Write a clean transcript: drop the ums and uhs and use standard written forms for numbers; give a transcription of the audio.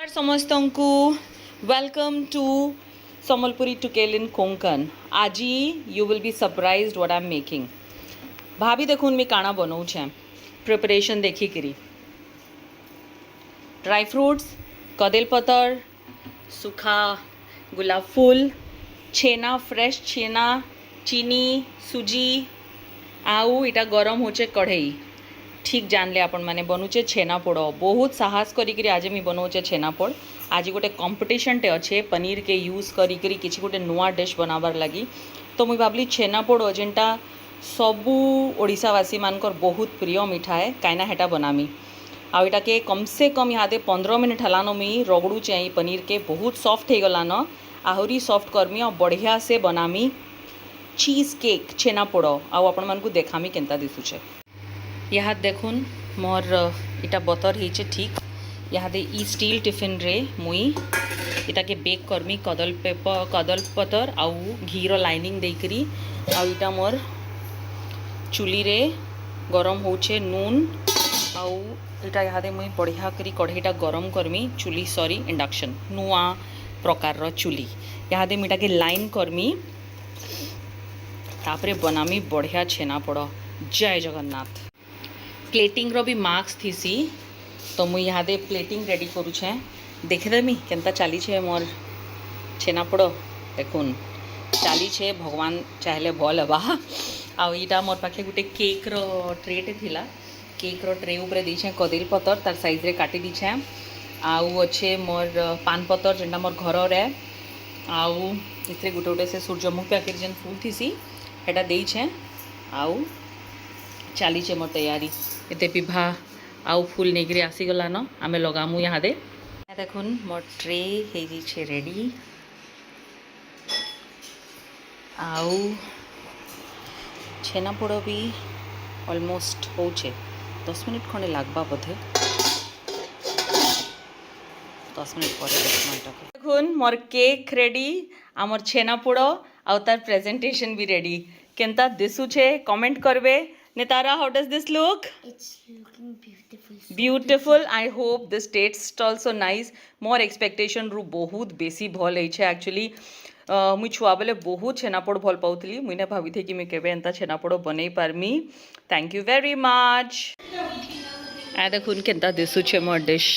समस्त को welcome to Sambalpuri टुकेल इन कोंकण. आज you will be surprised what I am making. भाभी देखून मी काଣା बनवू छे. प्रिपरेशन देखी करी. ड्राई फ्रूट्स, कदेल पतर, सूखा गुलाब फूल, छेना, फ्रेश छेना, चीनी, सूजी, आउ इटा गरम होचे कढ़ई. ठीक जानले आपण मैंने बनूचे छेनापोड़. बहुत साहस करी आज मी बनौचे छेनापोड़. आज गोटे कंपटीशन टे अच्छे पनीर के यूज करी किसी गोटे नुआ डिश बनाबार लगी. तो मुई भाबली छेनापोड़ जेनटा सबू ओडिशावासी मानकर बहुत प्रिय मिठा है कहीं हेटा बनामी. आ इटा के कम से कम यहाँ 15 मिनिट हलानो मी रगड़ूचे. पनीर के बहुत सॉफ्ट हो गलान. आहरी सॉफ्ट करमी और बढ़िया से बनामी चीज केक छेनापोड़. आपण मानकु देखामी केनता दिसुचे. यहाँ देखुन मोर इटा बतर होचे ठीक. यहाँ ई स्टील टिफिन रे मुई इटा के बेक करमी कदल पतर आउ घीर लाइनिंग देकरी. आउ इटा मोर चुली रे गरम होचे नून. आउ इटा यहाँ मुई बढ़िया करी कढ़ईटा गरम करमी. चुली सॉरी इंडक्शन नुआ प्रकार चुली. यहाँ इटा के लाइन करमी तापरे बनामी बढ़िया छेनापोड़. जय जगन्नाथ. प्लेटिंग रो भी मार्क्स थीसी तो मुई यहाँ प्लेटिंग रेडी करूछे. देखदेमी केनता चली छे मोर छेनापोड़. देखुन चली छे भगवान चाहले भल हवा. आउ इटा मोर पाखे गोटे केक रो ट्रेटे थिला. केक रो ट्रे उपरे दीछे कदली पतर तार साइज रे काटी दीछे. आउ अच्छे मोर पान पतर जेनटा मोर घर रे. आउ इतरे गोटे गोटे से सूर्यमुखी पाखे जेन फूल थीसी हेटा देइछे. आउ चली छे मोर तैयारी. एते पिभा आउ फूल नहीं आसीगला न आमे लगामु. यहाँ देखुन मोर ट्रे हो रेडी. आउ छेनापोड़ भी ऑलमोस्ट होचे. 10 मिनिट खंडे लागबा बोधे. 10 मिनिट पर देखुन मोर केक रेडी. आमर छेनापोड़ आउ तार प्रेजेंटेशन भी रेडी. केनता दिसुचे कमेंट करबे. Nitara, how does this look? It's looking beautiful. Beautiful. I hope this tastes also nice. More expectation रू बहुत बेसी भल है एक्चुअली. मुई छुआ बेले बहुत छेनापोड़ भल पाऊली. मुझे भावी थे कि मैं केबे एंता छेनापोड़ बनै पारमी. Thank you very much. आ देखुन केनता दिसुचे मोर डिश.